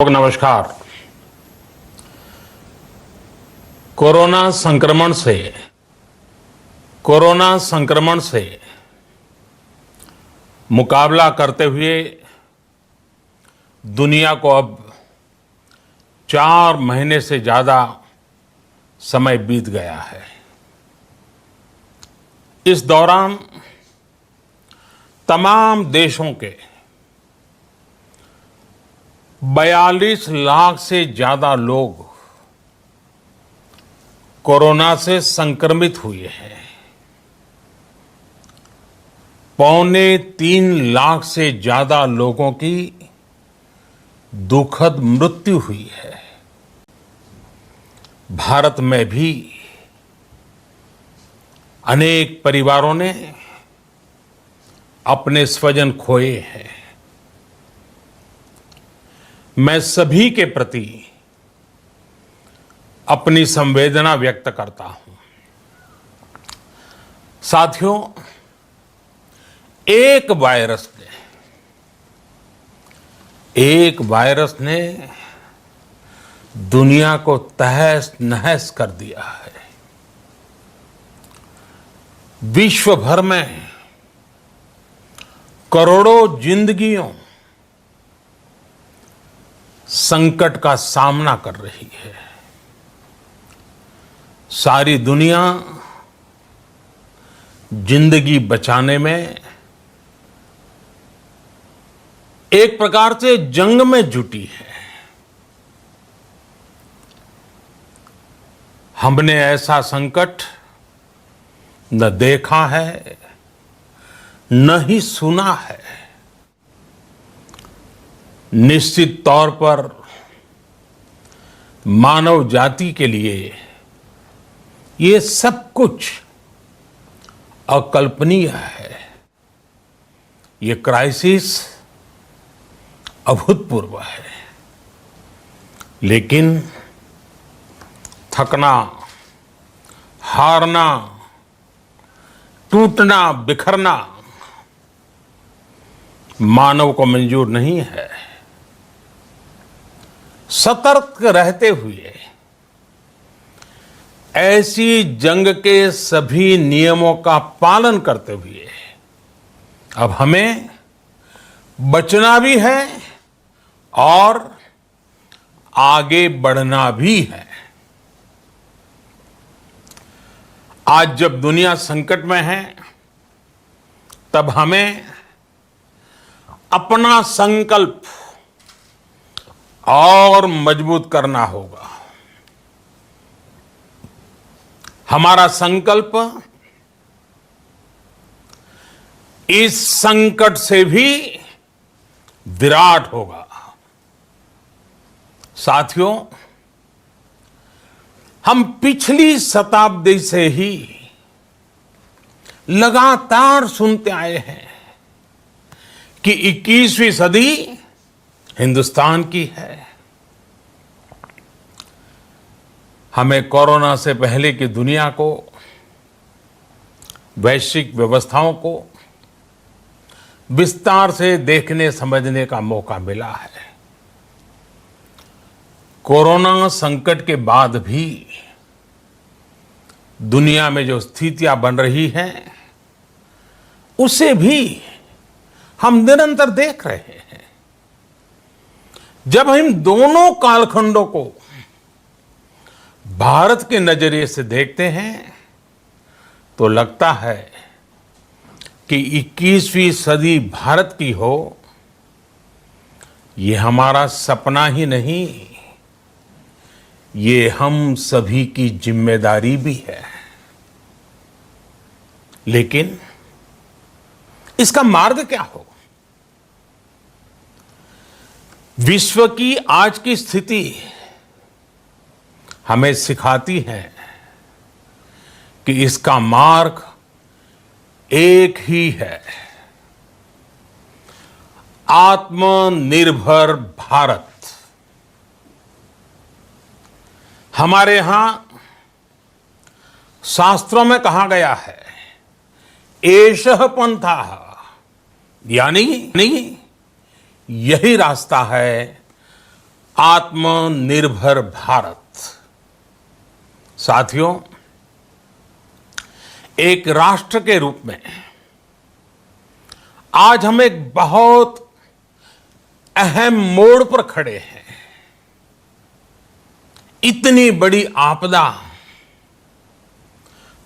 नमस्कार। कोरोना संक्रमण से मुकाबला करते हुए दुनिया को अब 4 महीने से ज्यादा समय बीत गया है। इस दौरान तमाम देशों के 42 लाख से ज्यादा लोग कोरोना से संक्रमित हुए हैं। 2.25 लाख से ज्यादा लोगों की दुखद मृत्यु हुई है। भारत में भी अनेक परिवारों ने अपने स्वजन खोए हैं। मैं सभी के प्रति अपनी संवेदना व्यक्त करता हूं। साथियों, एक वायरस ने दुनिया को तहस नहस कर दिया है। विश्व भर में करोड़ों जिंदगियों संकट का सामना कर रही है। सारी दुनिया जिंदगी बचाने में एक प्रकार से जंग में जुटी है। हमने ऐसा संकट न देखा है, न ही सुना है। निश्चित तौर पर मानव जाति के लिए ये सब कुछ अकल्पनीय है। ये क्राइसिस अभूतपूर्व है। लेकिन थकना, हारना, टूटना, बिखरना मानव को मंजूर नहीं है। सतर्क रहते हुए ऐसी जंग के सभी नियमों का पालन करते हुए अब हमें बचना भी है और आगे बढ़ना भी है। आज जब दुनिया संकट में है, तब हमें अपना संकल्प और मजबूत करना होगा। हमारा संकल्प इस संकट से भी विराट होगा। साथियों, हम पिछली शताब्दी से ही लगातार सुनते आए हैं कि 21वीं सदी हिंदुस्तान की है। हमें कोरोना से पहले की दुनिया को, वैश्विक व्यवस्थाओं को विस्तार से देखने समझने का मौका मिला है। कोरोना संकट के बाद भी दुनिया में जो स्थितियां बन रही हैं, उसे भी हम निरंतर देख रहे हैं। जब हम दोनों कालखंडों को भारत के नजरिए से देखते हैं, तो लगता है कि 21वीं सदी भारत की हो, ये हमारा सपना ही नहीं, ये हम सभी की जिम्मेदारी भी है। लेकिन इसका मार्ग क्या हो? विश्व की आज की स्थिति हमें सिखाती है कि इसका मार्ग एक ही है, आत्मनिर्भर भारत। हमारे यहां शास्त्रों में कहा गया है, एषः पंथः, यानी यही रास्ता है आत्मनिर्भर भारत। साथियों, एक राष्ट्र के रूप में आज हम एक बहुत अहम मोड़ पर खड़े हैं। इतनी बड़ी आपदा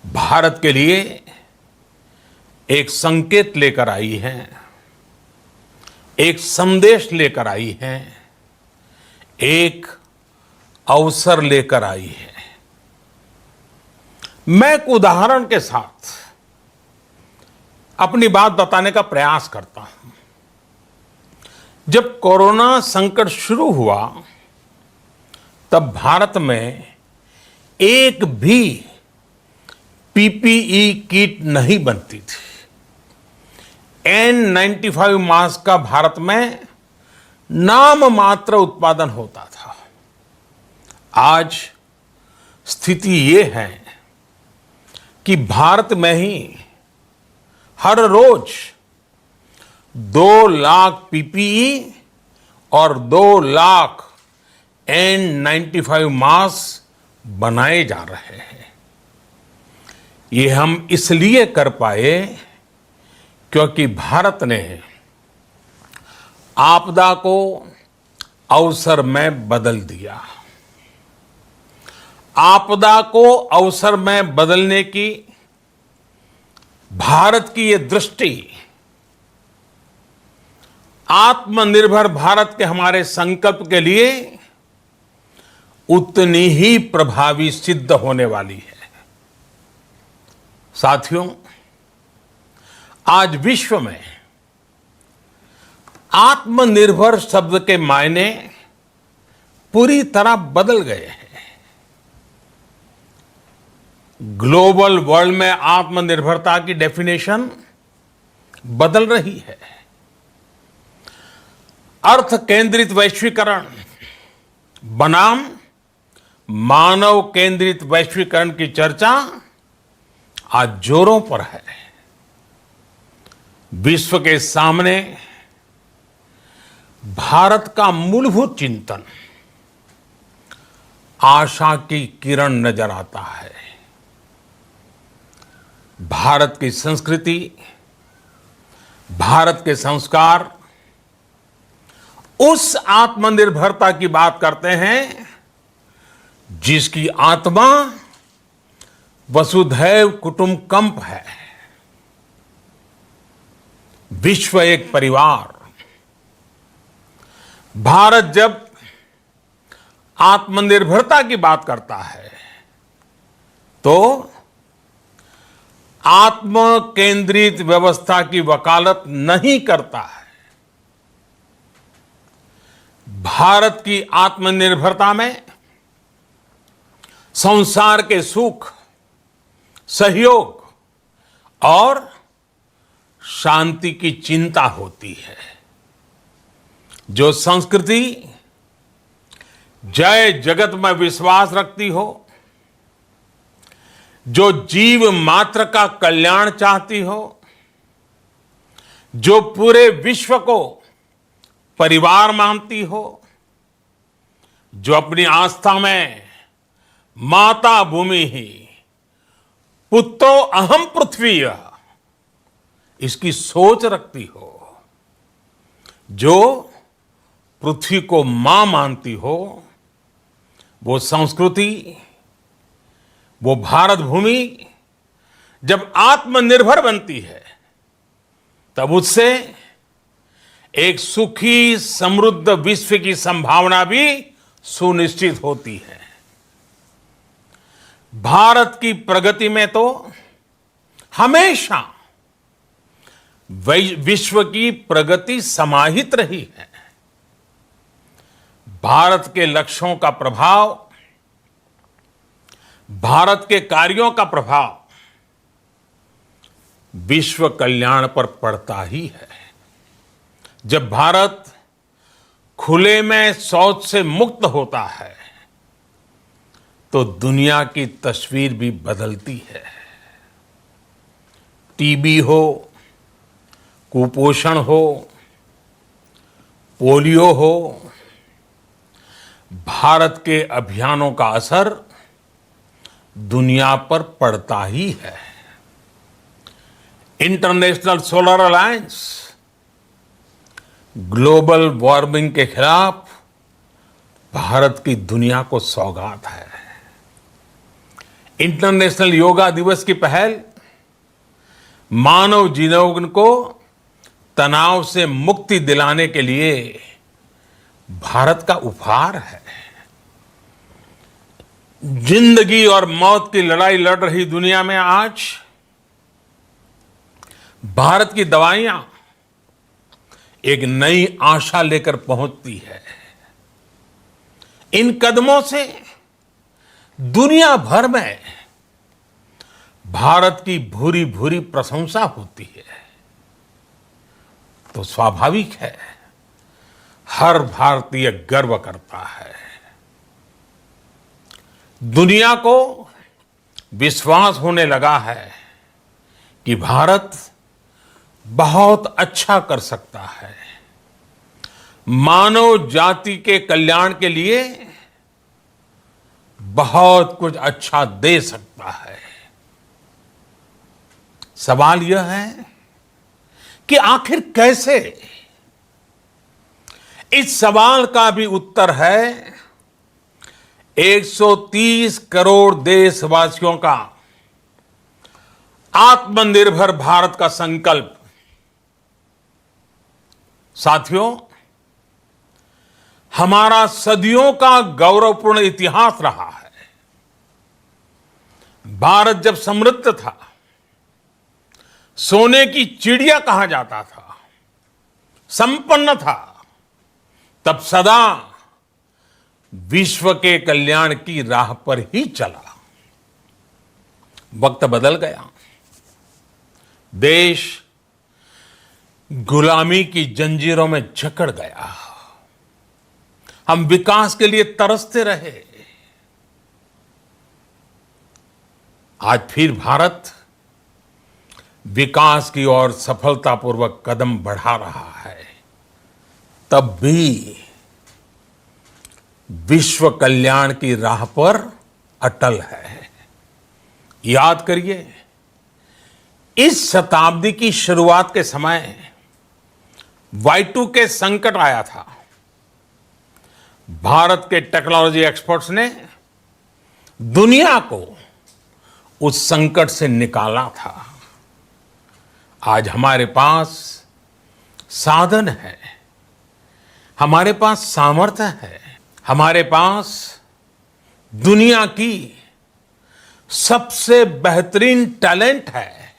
भारत के लिए एक संकेत लेकर आई है, एक संदेश लेकर आई है, एक अवसर लेकर आई है। मैं एक उदाहरण के साथ अपनी बात बताने का प्रयास करता हूं। जब कोरोना संकट शुरू हुआ तब भारत में एक भी पीपीई किट नहीं बनती थी। N95 मास्क का भारत में नाम मात्र उत्पादन होता था। आज स्थिति ये है कि भारत में ही हर रोज 2 लाख पीपीई और 2 लाख N95 मास्क बनाए जा रहे हैं। ये हम इसलिए कर पाए क्योंकि भारत ने आपदा को अवसर में बदल दिया। आपदा को अवसर में बदलने की भारत की ये दृष्टि आत्मनिर्भर भारत के हमारे संकल्प के लिए उतनी ही प्रभावी सिद्ध होने वाली है। साथियों, आज विश्व में आत्मनिर्भर शब्द के मायने पूरी तरह बदल गए हैं। ग्लोबल वर्ल्ड में आत्मनिर्भरता की डेफिनेशन बदल रही है। अर्थ केंद्रित वैश्वीकरण बनाम मानव केंद्रित वैश्वीकरण की चर्चा आज जोरों पर है। विश्व के सामने भारत का मूलभूत चिंतन आशा की किरण नजर आता है। भारत की संस्कृति, भारत के संस्कार उस आत्मनिर्भरता की बात करते हैं जिसकी आत्मा वसुधैव कुटुंबकम है। विश्व एक परिवार। भारत जब आत्मनिर्भरता की बात करता है तो आत्म केंद्रित व्यवस्था की वकालत नहीं करता है। भारत की आत्मनिर्भरता में संसार के सुख, सहयोग और शांति की चिंता होती है। जो संस्कृति जय जगत में विश्वास रखती हो, जो जीव मात्र का कल्याण चाहती हो, जो पूरे विश्व को परिवार मानती हो, जो अपनी आस्था में माता भूमि ही पुत्रो अहम पृथ्वी इसकी सोच रखती हो, जो पृथ्वी को मां मानती हो, वो संस्कृति, वो भारत भूमि जब आत्मनिर्भर बनती है तब उससे एक सुखी समृद्ध विश्व की संभावना भी सुनिश्चित होती है। भारत की प्रगति में तो हमेशा विश्व की प्रगति समाहित रही है। भारत के लक्ष्यों का प्रभाव, भारत के कार्यों का प्रभाव विश्व कल्याण पर पड़ता ही है। जब भारत खुले में शौच से मुक्त होता है तो दुनिया की तस्वीर भी बदलती है। टीबी हो, कुपोषण हो, पोलियो हो, भारत के अभियानों का असर दुनिया पर पड़ता ही है। International solar alliance global warming के खिलाफ भारत की दुनिया को सौगात है। इंटरनेशनल योगा दिवस की पहल मानव जीवन को तनाव से मुक्ति दिलाने के लिए भारत का उपहार है। जिंदगी और मौत की लड़ाई लड़ रही दुनिया में आज भारत की दवाइयां एक नई आशा लेकर पहुंचती है। इन कदमों से दुनिया भर में भारत की भूरी भूरी प्रशंसा होती है। तो स्वाभाविक है, हर भारतीय गर्व करता है। दुनिया को विश्वास होने लगा है कि भारत बहुत अच्छा कर सकता है, मानव जाति के कल्याण के लिए बहुत कुछ अच्छा दे सकता है। सवाल यह है कि आखिर कैसे? इस सवाल का भी उत्तर है 130 करोड़ देशवासियों का आत्मनिर्भर भारत का संकल्प। साथियों, हमारा सदियों का गौरवपूर्ण इतिहास रहा है। भारत जब समृद्ध था, सोने की चिड़िया कहा जाता था, संपन्न था, तब सदा विश्व के कल्याण की राह पर ही चला। वक्त बदल गया, देश गुलामी की जंजीरों में जकड़ गया। हम विकास के लिए तरसते रहे। आज फिर भारत विकास की ओर सफलतापूर्वक कदम बढ़ा रहा है। तब भी विश्व कल्याण की राह पर अटल है। याद करिए, इस शताब्दी की शुरुआत के समय Y2K संकट आया था। भारत के टेक्नोलॉजी एक्सपर्ट्स ने दुनिया को उस संकट से निकाला था। आज हमारे पास साधन है, हमारे पास सामर्थ्य है, हमारे पास दुनिया की सबसे बेहतरीन टैलेंट है।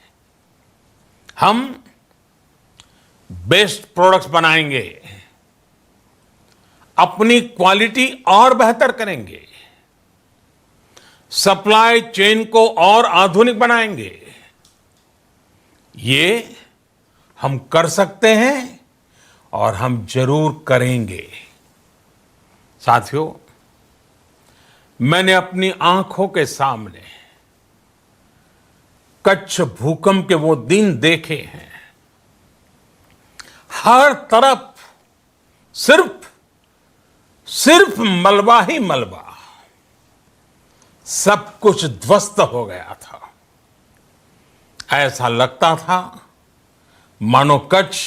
हम बेस्ट प्रोडक्ट्स बनाएंगे, अपनी क्वालिटी और बेहतर करेंगे, सप्लाई चेन को और आधुनिक बनाएंगे। ये हम कर सकते हैं और हम जरूर करेंगे। साथियों, मैंने अपनी आंखों के सामने कच्छ भूकंप के वो दिन देखे हैं। हर तरफ सिर्फ मलबा ही मलबा, सब कुछ ध्वस्त हो गया था। ऐसा लगता था मानो कच्छ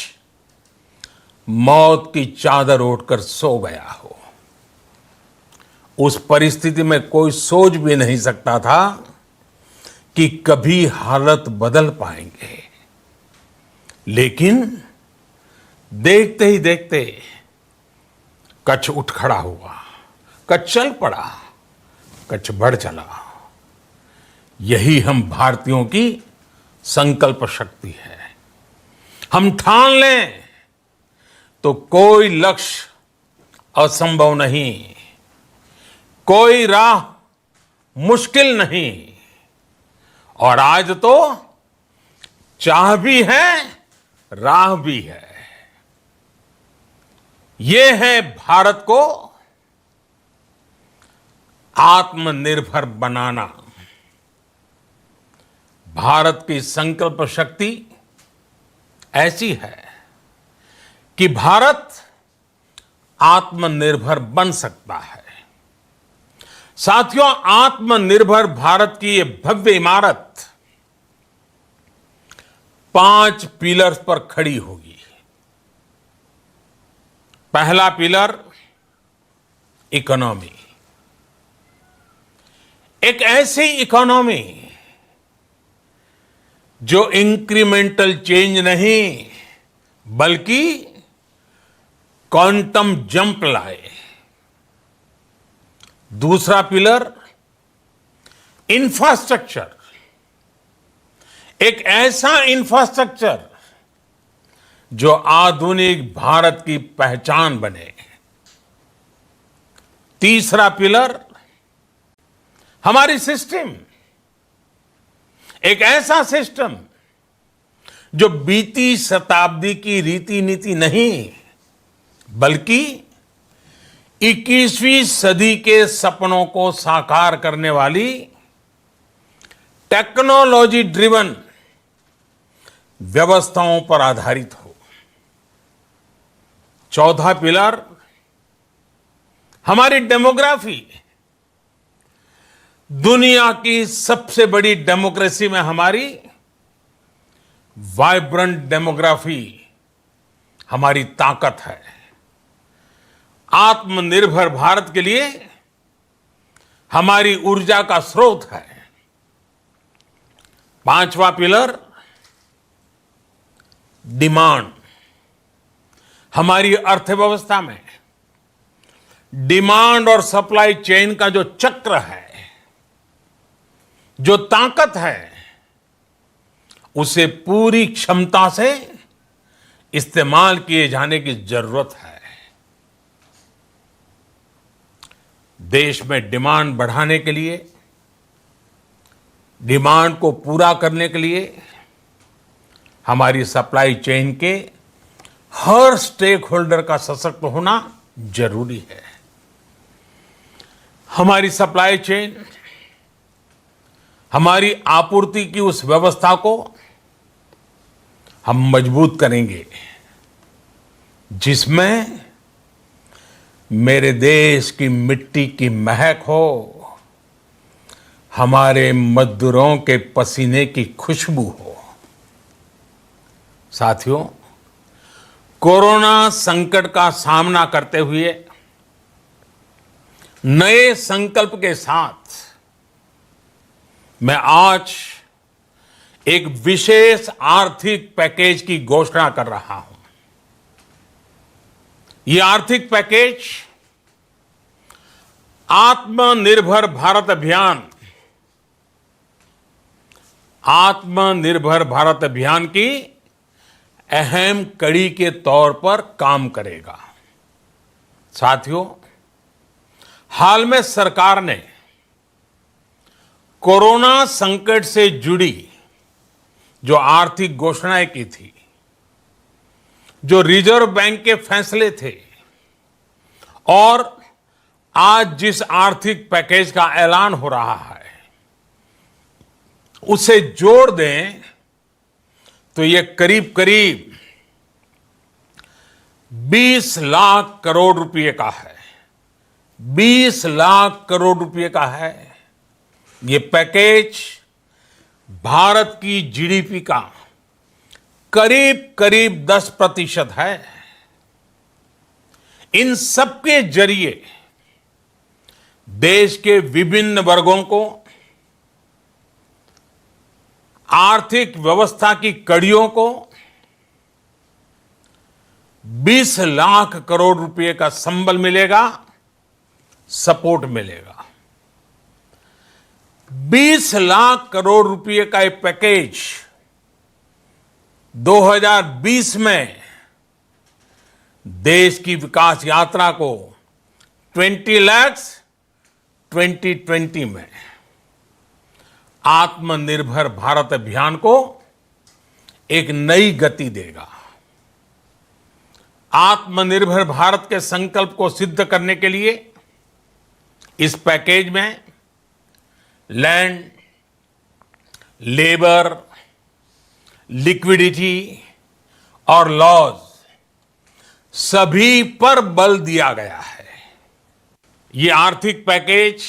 मौत की चादर ओढ़कर सो गया हो। उस परिस्थिति में कोई सोच भी नहीं सकता था कि कभी हालत बदल पाएंगे। लेकिन देखते ही देखते कच्छ उठ खड़ा हुआ, कच्छ चल पड़ा, कच्छ बढ़ चला। यही हम भारतीयों की संकल्प शक्ति है। हम ठान लें तो कोई लक्ष्य असंभव नहीं, कोई राह मुश्किल नहीं। और आज तो चाह भी है, राह भी है। ये है भारत को आत्मनिर्भर बनाना। भारत की संकल्प शक्ति ऐसी है कि भारत आत्मनिर्भर बन सकता है। साथियों, आत्मनिर्भर भारत की ये भव्य इमारत 5 पिलर्स पर खड़ी होगी। पहला पिलर इकोनॉमी। एक ऐसी इकोनॉमी जो इंक्रीमेंटल चेंज नहीं बल्कि क्वांटम जंप लाए। दूसरा पिलर इंफ्रास्ट्रक्चर। एक ऐसा इंफ्रास्ट्रक्चर जो आधुनिक भारत की पहचान बने। तीसरा पिलर हमारी सिस्टम। एक ऐसा सिस्टम जो बीती शताब्दी की रीति नीति नहीं बल्कि 21वीं सदी के सपनों को साकार करने वाली टेक्नोलॉजी ड्रिवन व्यवस्थाओं पर आधारित हो। चौथा पिलर हमारी डेमोग्राफी। दुनिया की सबसे बड़ी डेमोक्रेसी में हमारी वाइब्रेंट डेमोग्राफी हमारी ताकत है। आत्मनिर्भर भारत के लिए हमारी ऊर्जा का स्रोत है। पांचवा पिलर डिमांड। हमारी अर्थव्यवस्था में डिमांड और सप्लाई चेन का जो चक्र है, जो ताकत है, उसे पूरी क्षमता से इस्तेमाल किए जाने की जरूरत है। देश में डिमांड बढ़ाने के लिए, डिमांड को पूरा करने के लिए हमारी सप्लाई चेन के हर स्टेक होल्डर का सशक्त होना जरूरी है। हमारी सप्लाई चेन, हमारी आपूर्ति की उस व्यवस्था को हम मजबूत करेंगे जिसमें मेरे देश की मिट्टी की महक हो, हमारे मजदूरों के पसीने की खुशबू हो। साथियों, कोरोना संकट का सामना करते हुए नए संकल्प के साथ मैं आज एक विशेष आर्थिक पैकेज की घोषणा कर रहा हूं। यह आर्थिक पैकेज आत्मनिर्भर भारत अभियान, आत्मनिर्भर भारत अभियान की अहम कड़ी के तौर पर काम करेगा। साथियों, हाल में सरकार ने कोरोना संकट से जुड़ी जो आर्थिक घोषणाएं की थी, जो रिजर्व बैंक के फैसले थे और आज जिस आर्थिक पैकेज का ऐलान हो रहा है, उसे जोड़ दें तो ये करीब करीब 20 लाख करोड़ रुपए का है। 20 लाख करोड़ रुपए का है। ये पैकेज भारत की जीडीपी का करीब करीब 10% है। इन सबके जरिए देश के विभिन्न वर्गों को आर्थिक व्यवस्था की कड़ियों को 20 लाख करोड़ रुपए का संबल मिलेगा, सपोर्ट मिलेगा। 20 लाख करोड़ रुपए का ये पैकेज 2020 में देश की विकास यात्रा को 20 लाख 2020 में आत्मनिर्भर भारत अभियान को एक नई गति देगा। आत्मनिर्भर भारत के संकल्प को सिद्ध करने के लिए इस पैकेज में लैंड, लेबर, लिक्विडिटी और लॉज सभी पर बल दिया गया है। ये आर्थिक पैकेज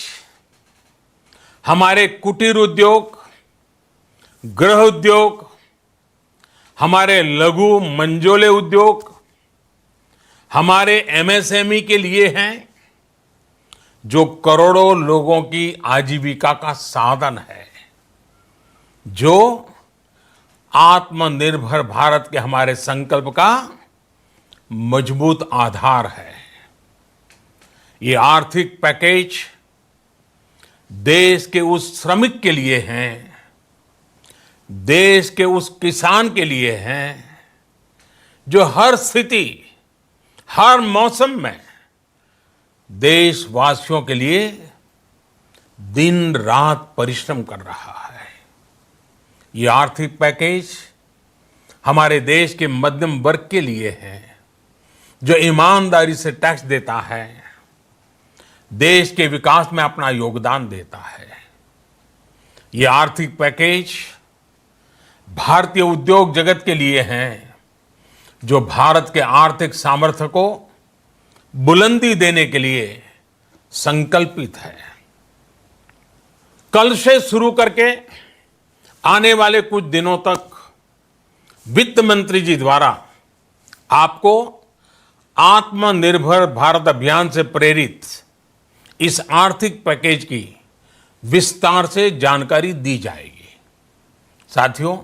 हमारे कुटीर उद्योग, गृह उद्योग, हमारे लघु मंझोले उद्योग, हमारे एमएसएमई के लिए हैं, जो करोड़ों लोगों की आजीविका का साधन है, जो आत्मनिर्भर भारत के हमारे संकल्प का मजबूत आधार है। ये आर्थिक पैकेज देश के उस श्रमिक के लिए हैं, देश के उस किसान के लिए हैं, जो हर स्थिति, हर मौसम में देशवासियों के लिए दिन रात परिश्रम कर रहा है। ये आर्थिक पैकेज हमारे देश के मध्यम वर्ग के लिए है, जो ईमानदारी से टैक्स देता है, देश के विकास में अपना योगदान देता है। ये आर्थिक पैकेज भारतीय उद्योग जगत के लिए हैं, जो भारत के आर्थिक सामर्थ्य को बुलंदी देने के लिए संकल्पित है। कल से शुरू करके आने वाले कुछ दिनों तक वित्त मंत्री जी द्वारा आपको आत्मनिर्भर भारत अभियान से प्रेरित इस आर्थिक पैकेज की विस्तार से जानकारी दी जाएगी। साथियों,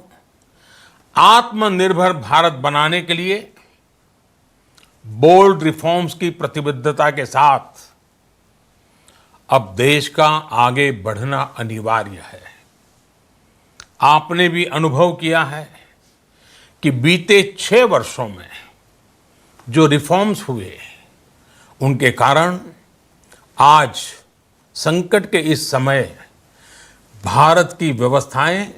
आत्मनिर्भर भारत बनाने के लिए बोल्ड रिफॉर्म्स की प्रतिबद्धता के साथ अब देश का आगे बढ़ना अनिवार्य है। आपने भी अनुभव किया है कि बीते 6 वर्षों में जो रिफॉर्म्स हुए, उनके कारण आज संकट के इस समय भारत की व्यवस्थाएं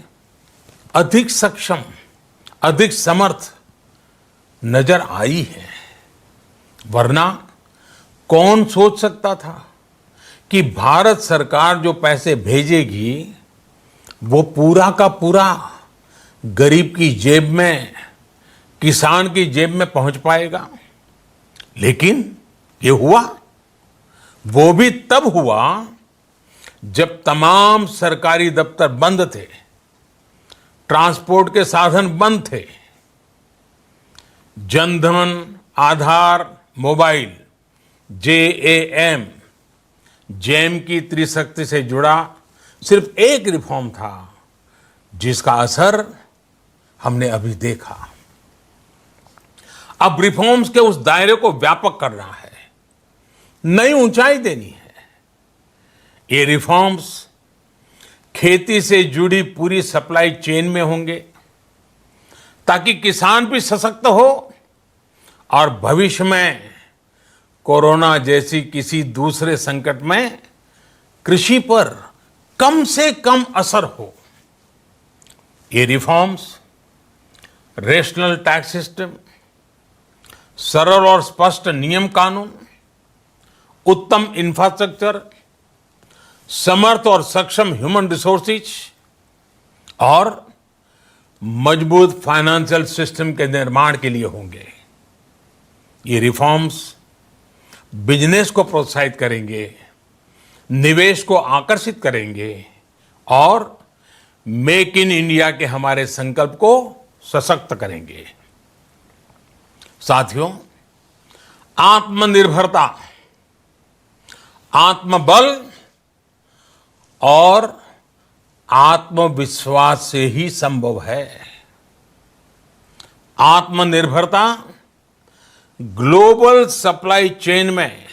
अधिक सक्षम, अधिक समर्थ नजर आई है। वरना कौन सोच सकता था कि भारत सरकार जो पैसे भेजेगी वो पूरा का पूरा गरीब की जेब में, किसान की जेब में पहुंच पाएगा। लेकिन ये हुआ, वो भी तब हुआ जब तमाम सरकारी दफ्तर बंद थे, ट्रांसपोर्ट के साधन बंद थे। जनधन, आधार, मोबाइल, जेम की त्रिशक्ति से जुड़ा सिर्फ एक रिफॉर्म था, जिसका असर हमने अभी देखा। अब रिफॉर्म्स के उस दायरे को व्यापक करना है, नई ऊंचाई देनी है। ये रिफॉर्म्स खेती से जुड़ी पूरी सप्लाई चेन में होंगे, ताकि किसान भी सशक्त हो और भविष्य में कोरोना जैसी किसी दूसरे संकट में कृषि पर कम से कम असर हो। ये रिफॉर्म्स रेशनल टैक्स सिस्टम, सरल और स्पष्ट नियम कानून, उत्तम इंफ्रास्ट्रक्चर, समर्थ और सक्षम ह्यूमन रिसोर्सेज और मजबूत फाइनेंशियल सिस्टम के निर्माण के लिए होंगे। ये रिफॉर्म्स बिजनेस को प्रोत्साहित करेंगे, निवेश को आकर्षित करेंगे और मेक इन इंडिया के हमारे संकल्प को सशक्त करेंगे। साथियों, आत्मनिर्भरता, आत्मबल और आत्मविश्वास से ही संभव है। आत्मनिर्भरता ग्लोबल सप्लाई चेन में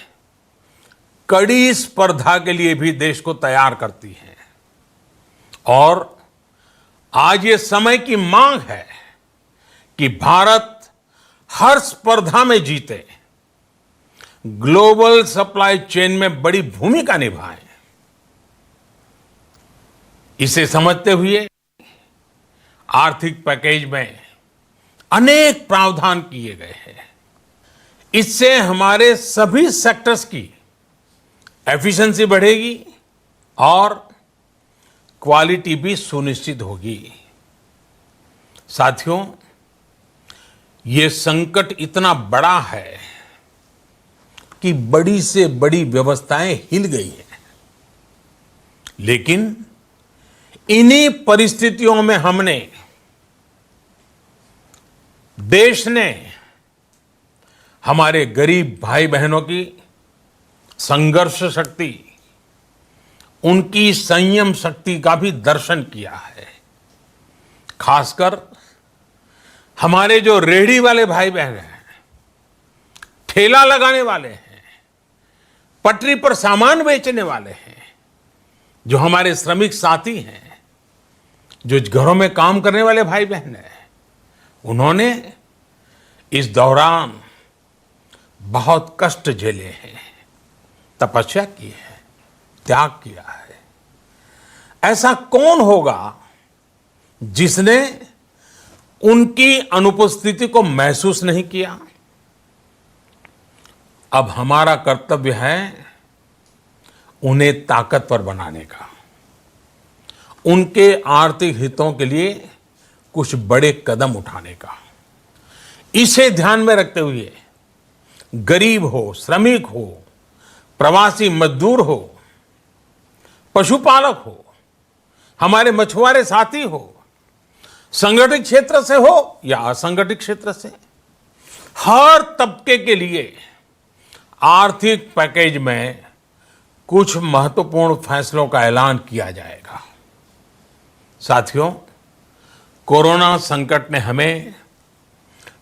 कड़ी स्पर्धा के लिए भी देश को तैयार करती है और आज ये समय की मांग है कि भारत हर स्पर्धा में जीते, ग्लोबल सप्लाई चेन में बड़ी भूमिका निभाए। इसे समझते हुए आर्थिक पैकेज में अनेक प्रावधान किए गए हैं। इससे हमारे सभी सेक्टर्स की एफिशिएंसी बढ़ेगी और क्वालिटी भी सुनिश्चित होगी। साथियों, ये संकट इतना बड़ा है कि बड़ी से बड़ी व्यवस्थाएं हिल गई हैं। लेकिन इन्हीं परिस्थितियों में हमने, देश ने हमारे गरीब भाई बहनों की संघर्ष शक्ति, उनकी संयम शक्ति का भी दर्शन किया है। खासकर हमारे जो रेहड़ी वाले भाई बहन हैं, ठेला लगाने वाले हैं, पटरी पर सामान बेचने वाले हैं, जो हमारे श्रमिक साथी हैं, जो घरों में काम करने वाले भाई बहन हैं, उन्होंने इस दौरान बहुत कष्ट झेले हैं, तपस्या की है, त्याग किया है। ऐसा कौन होगा जिसने उनकी अनुपस्थिति को महसूस नहीं किया? अब हमारा कर्तव्य है उन्हें ताकतवर बनाने का, उनके आर्थिक हितों के लिए कुछ बड़े कदम उठाने का। इसे ध्यान में रखते हुए गरीब हो, श्रमिक हो, प्रवासी मजदूर हो, पशुपालक हो, हमारे मछुआरे साथी हो, संगठित क्षेत्र से हो या असंगठित क्षेत्र से, हर तबके के लिए आर्थिक पैकेज में कुछ महत्वपूर्ण फैसलों का ऐलान किया जाएगा। साथियों, कोरोना संकट ने हमें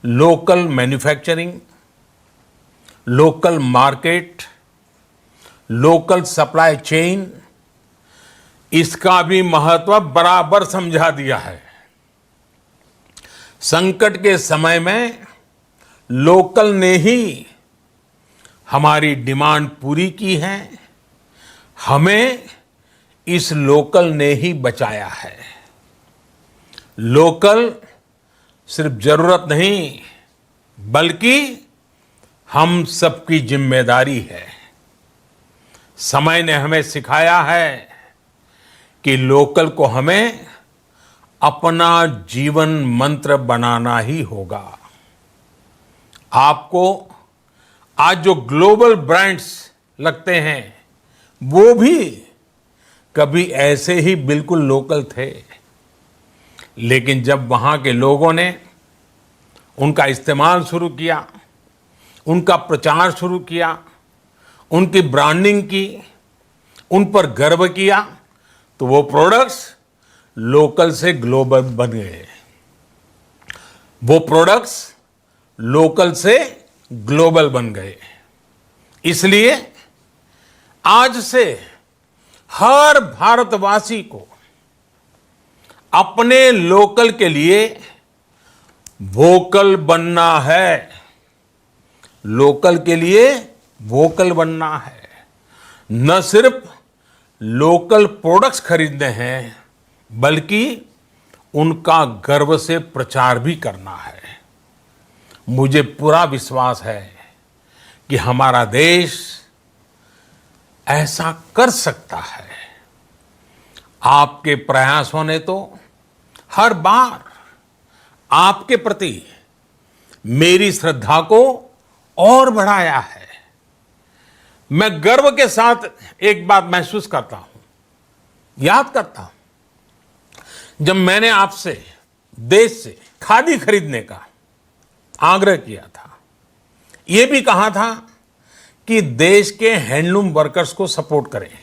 local manufacturing, local market, local supply chain, इसका भी महत्व बराबर समझा दिया है। संकट के समय में लोकल ने ही हमारी डिमांड पूरी की है, हमें इस लोकल ने ही बचाया है। लोकल सिर्फ जरूरत नहीं, बल्कि हम सबकी जिम्मेदारी है। समय ने हमें सिखाया है कि लोकल को हमें अपना जीवन मंत्र बनाना ही होगा। आपको आज जो ग्लोबल ब्रांड्स लगते हैं, वो भी कभी ऐसे ही बिल्कुल लोकल थे, लेकिन जब वहां के लोगों ने उनका इस्तेमाल शुरू किया, उनका प्रचार शुरू किया, उनकी ब्रांडिंग की, उन पर गर्व किया, तो वो प्रोडक्ट्स लोकल से ग्लोबल बन गए। वो प्रोडक्ट्स लोकल से ग्लोबल बन गए। इसलिए आज से हर भारतवासी को अपने लोकल के लिए वोकल बनना है। लोकल के लिए वोकल बनना है। न सिर्फ लोकल प्रोडक्ट्स खरीदने हैं, बल्कि उनका गर्व से प्रचार भी करना है। मुझे पूरा विश्वास है कि हमारा देश ऐसा कर सकता है। आपके प्रयासों ने तो हर बार आपके प्रति मेरी श्रद्धा को और बढ़ाया है। मैं गर्व के साथ एक बात महसूस करता हूं, याद करता हूं, जब मैंने आपसे देश से खादी खरीदने का आग्रह किया था, यह भी कहा था कि देश के हैंडलूम वर्कर्स को सपोर्ट करें।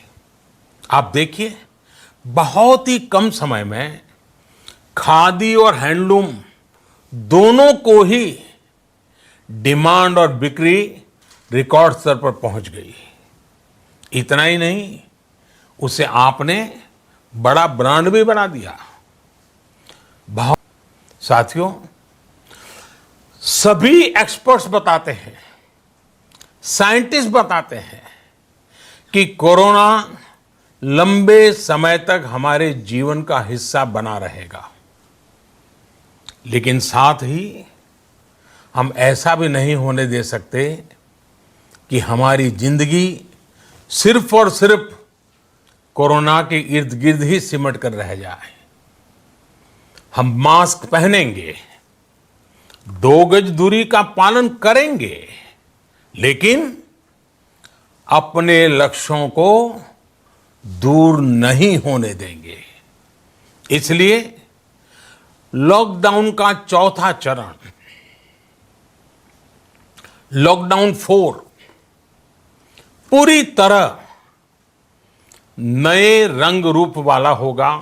आप देखिए, बहुत ही कम समय में खादी और हैंडलूम दोनों को ही डिमांड और बिक्री रिकॉर्ड स्तर पर पहुंच गई। इतना ही नहीं, उसे आपने बड़ा ब्रांड भी बना दिया। बहुत साथियों, सभी एक्सपर्ट्स बताते हैं, साइंटिस्ट बताते हैं कि कोरोना लंबे समय तक हमारे जीवन का हिस्सा बना रहेगा। लेकिन साथ ही हम ऐसा भी नहीं होने दे सकते कि हमारी जिंदगी सिर्फ और सिर्फ कोरोना के इर्द गिर्द ही सिमट कर रह जाए। हम मास्क पहनेंगे, 2 गज दूरी का पालन करेंगे, लेकिन अपने लक्ष्यों को दूर नहीं होने देंगे। इसलिए लॉकडाउन का चौथा चरण, लॉकडाउन 4, पूरी तरह नए रंग रूप वाला होगा,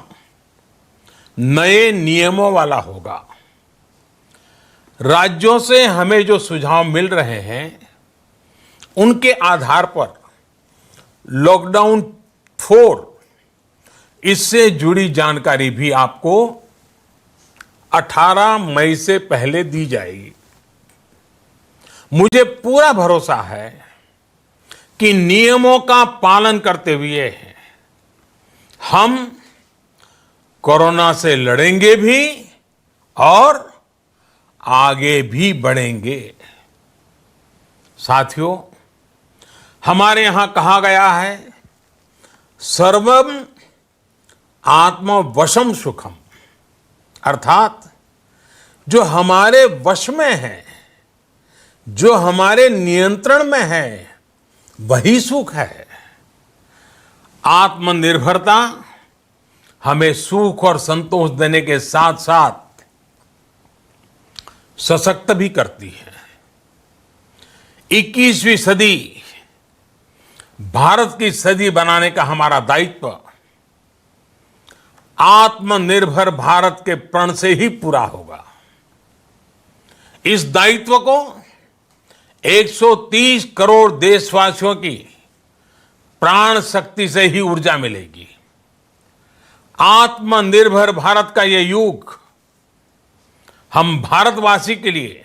नए नियमों वाला होगा। राज्यों से हमें जो सुझाव मिल रहे हैं उनके आधार पर लॉकडाउन 4, इससे जुड़ी जानकारी भी आपको 18 मई से पहले दी जाएगी। मुझे पूरा भरोसा है कि नियमों का पालन करते हुए हम कोरोना से लड़ेंगे भी और आगे भी बढ़ेंगे। साथियों, हमारे यहां कहा गया है, सर्वम आत्मवशम सुखम, अर्थात जो हमारे वश में है, जो हमारे नियंत्रण में है, वही सुख है। आत्मनिर्भरता हमें सुख और संतोष देने के साथ साथ सशक्त भी करती है। 21वीं सदी भारत की सदी बनाने का हमारा दायित्व आत्मनिर्भर भारत के प्रण से ही पूरा होगा। इस दायित्व को 130 करोड़ देशवासियों की प्राण शक्ति से ही ऊर्जा मिलेगी। आत्मनिर्भर भारत का यह युग हम भारतवासी के लिए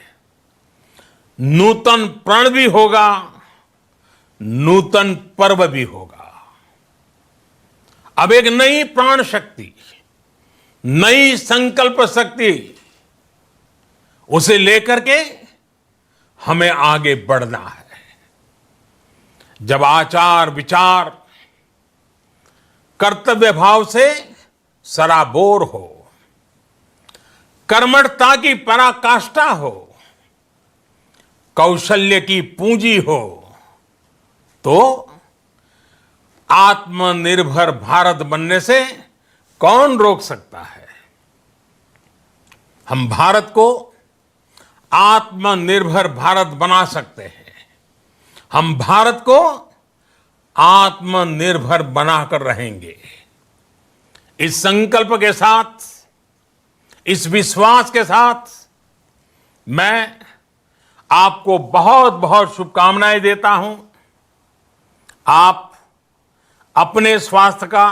नूतन प्रण भी होगा, नूतन पर्व भी होगा। अब एक नई प्राण शक्ति, नई संकल्प शक्ति, उसे लेकर के हमें आगे बढ़ना है। जब आचार विचार कर्तव्य भाव से सराबोर हो, कर्मठता की पराकाष्ठा हो, कौशल्य की पूंजी हो, तो आत्मनिर्भर भारत बनने से कौन रोक सकता है। हम भारत को आत्मनिर्भर भारत बना सकते हैं। हम भारत को आत्मनिर्भर बनाकर रहेंगे। इस संकल्प के साथ, इस विश्वास के साथ मैं आपको बहुत बहुत शुभकामनाएं देता हूं। आप अपने स्वास्थ्य का,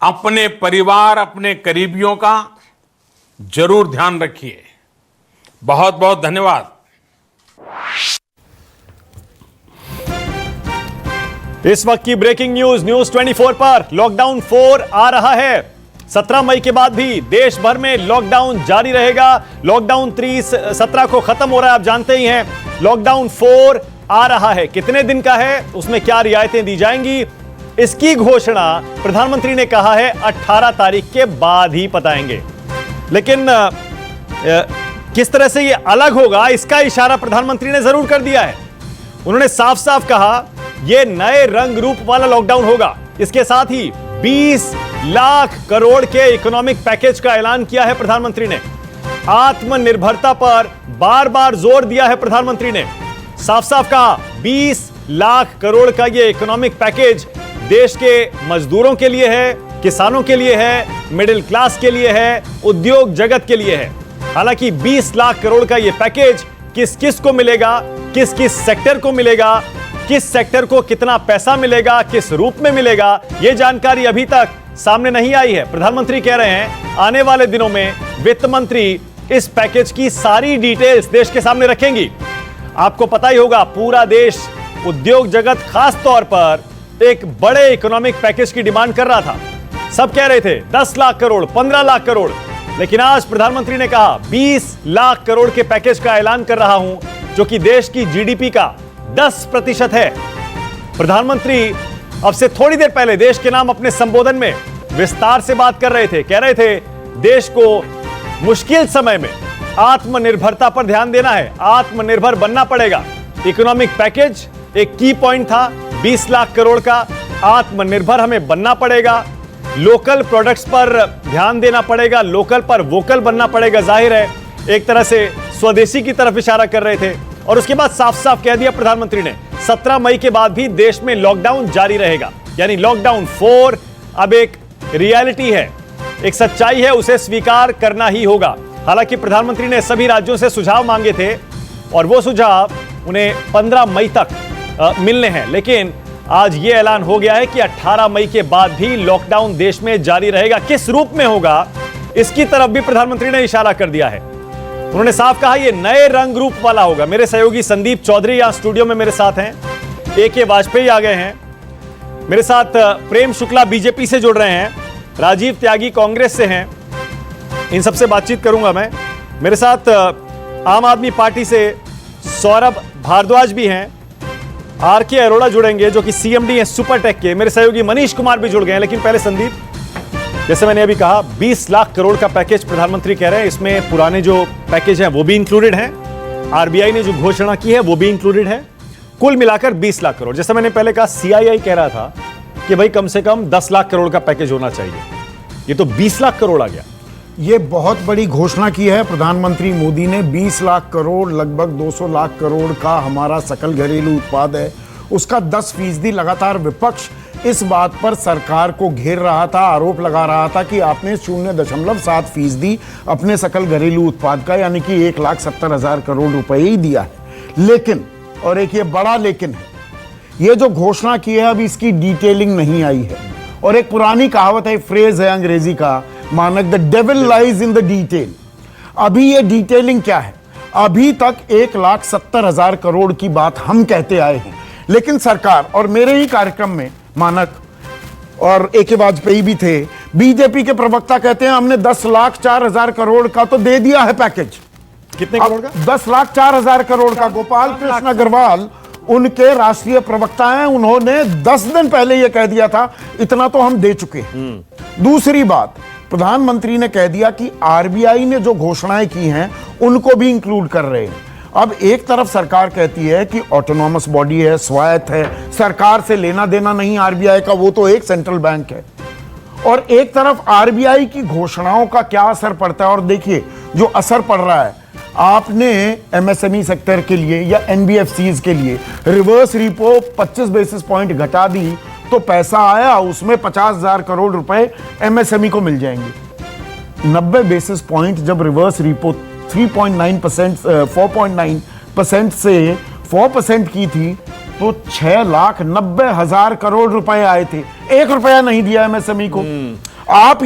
अपने परिवार, अपने करीबियों का जरूर ध्यान रखिए। बहुत बहुत धन्यवाद। इस वक्त की ब्रेकिंग न्यूज, न्यूज 24 पर लॉकडाउन 4 आ रहा है। 17 मई के बाद भी देश भर में लॉकडाउन जारी रहेगा। लॉकडाउन 17 को खत्म हो रहा है, आप जानते ही हैं। लॉकडाउन 4 आ रहा है, कितने दिन का है, उसमें क्या रियायतें दी जाएंगी, इसकी घोषणा प्रधानमंत्री ने कहा है 18 तारीख के बाद ही बताएंगे। लेकिन किस तरह से यह अलग होगा, इसका इशारा प्रधानमंत्री ने जरूर कर दिया है। उन्होंने साफ साफ कहा यह नए रंग रूप वाला लॉकडाउन होगा। इसके साथ ही 20 लाख करोड़ के इकोनॉमिक पैकेज का ऐलान किया है प्रधानमंत्री ने। आत्मनिर्भरता पर बार बार जोर दिया है प्रधानमंत्री ने। साफ साफ कहा 20 लाख करोड़ का यह इकोनॉमिक पैकेज देश के मजदूरों के लिए है, किसानों के लिए है, मिडिल क्लास के लिए है, उद्योग जगत के लिए है। हालांकि 20 लाख करोड़ का यह पैकेज किस किस को मिलेगा, किस किस सेक्टर को मिलेगा, किस सेक्टर को कितना पैसा मिलेगा, किस रूप में मिलेगा, यह जानकारी अभी तक सामने नहीं आई है। प्रधानमंत्री कह रहे हैं आने वाले दिनों में वित्त मंत्री इस पैकेज की सारी डिटेल्स देश के सामने रखेंगी। आपको पता ही होगा, पूरा देश, उद्योग जगत खास तौर पर एक बड़े इकोनॉमिक पैकेज की डिमांड कर रहा था। सब कह रहे थे 10 लाख करोड़, 15 लाख करोड़, लेकिन आज प्रधानमंत्री ने कहा 20 लाख करोड़ के पैकेज का ऐलान कर रहा हूं, जो कि देश की जीडीपी का 10% है। प्रधानमंत्री अब से थोड़ी देर पहले देश के नाम अपने संबोधन में विस्तार से बात कर रहे थे। कह रहे थे देश को मुश्किल समय में आत्मनिर्भरता पर ध्यान देना है, आत्मनिर्भर बनना पड़ेगा। इकोनॉमिक पैकेज एक की पॉइंट था 20 लाख करोड़ का, आत्मनिर्भर हमें बनना पड़ेगा, लोकल प्रोडक्ट्स पर ध्यान देना पड़ेगा, लोकल पर वोकल बनना पड़ेगा। जाहिर है एक तरह से स्वदेशी की तरफ इशारा कर रहे थे। और उसके बाद साफ साफ कह दिया प्रधानमंत्री ने 17 मई के बाद भी देश में लॉकडाउन जारी रहेगा, यानी लॉकडाउन 4 अब एक रियलिटी है, एक सच्चाई है, उसे स्वीकार करना ही होगा। हालांकि प्रधानमंत्री ने सभी राज्यों से सुझाव मांगे थे और वो सुझाव उन्हें 15 मई तक मिलने हैं, लेकिन आज यह ऐलान हो गया है कि 18 मई के बाद भी लॉकडाउन देश में जारी रहेगा। किस रूप में होगा इसकी तरफ भी प्रधानमंत्री ने इशारा कर दिया है। उन्होंने साफ कहा यह नए रंग रूप वाला होगा। मेरे सहयोगी संदीप चौधरी यहां स्टूडियो में मेरे साथ हैं, AK वाजपेयी आ गए हैं, मेरे साथ प्रेम शुक्ला बीजेपी से जुड़ रहे हैं, राजीव त्यागी कांग्रेस से हैं, इन सबसे बातचीत करूंगा मैं। मेरे साथ आम आदमी पार्टी से सौरभ भारद्वाज भी हैं, RK अरोड़ा जुड़ेंगे जो कि CMD हैं सुपरटेक के, मेरे सहयोगी मनीष कुमार भी जुड़ गए हैं। लेकिन पहले संदीप, जैसे मैंने अभी कहा 20 लाख करोड़ का पैकेज प्रधानमंत्री कह रहे हैं, इसमें पुराने जो पैकेज हैं वो भी इंक्लूडेड हैं, RBI ने जो घोषणा की है वो भी इंक्लूडेड है, कुल मिलाकर 20 लाख करोड़। जैसा मैंने पहले कहा CII कह रहा था कि भाई कम से कम 10 लाख करोड़ का पैकेज होना चाहिए, ये तो 20 लाख करोड़ आ गया। ये बहुत बड़ी घोषणा की है प्रधानमंत्री मोदी ने। 20 लाख करोड़, लगभग 200 लाख करोड़ का हमारा सकल घरेलू उत्पाद है, उसका 10% लगातार विपक्ष इस बात पर सरकार को घेर रहा था, आरोप लगा रहा था कि आपने 0.7% अपने सकल घरेलू उत्पाद का, यानी कि 1,70,000 करोड़ रुपए ही दिया है। लेकिन, और एक ये बड़ा लेकिन है, ये जो घोषणा की है अभी इसकी डिटेलिंग नहीं आई है। और एक पुरानी कहावत है, फ्रेज है अंग्रेजी का, मानक, the devil lies in the detail. अभी ये डिटेलिंग क्या है? अभी तक 1,70,000 करोड़ की बात हम कहते आए हैं, लेकिन सरकार, और मेरे ही कार्यक्रम में मानक और AK वाजपेयी भी थे, बीजेपी के प्रवक्ता कहते हैं हमने 10,04,000 करोड़ का तो दे दिया है पैकेज। कितने करोड़ का? 10,04,000 करोड़ का। गोपाल कृष्ण अग्रवाल उनके राष्ट्रीय प्रवक्ता हैं, उन्होंने 10 दिन पहले यह कह दिया था इतना तो हम दे चुके हैं। दूसरी बात, प्रधानमंत्री ने कह दिया कि RBI ने जो घोषणाएं की हैं उनको भी इंक्लूड कर रहे हैं। अब एक तरफ सरकार कहती है कि ऑटोनॉमस बॉडी है, स्वायत्त है, सरकार से लेना देना नहीं RBI का, वो तो एक सेंट्रल बैंक है। और एक तरफ RBI की घोषणाओं का क्या असर पड़ता है। और देखिए जो असर पड़ रहा है, आपने MSME सेक्टर के लिए या NBFCs के लिए रिवर्स रिपो 25 बेसिस पॉइंट घटा दी तो पैसा आया, उसमें 50,000 करोड़ रुपए MSME को मिल जाएंगे। 90 बेसिस पॉइंट जब रिवर्स रिपो 4.9% से 4% की थी तो 6,90,000 करोड़ रुपए आए थे। 1 रुपया नहीं दिया MSME को। आप ये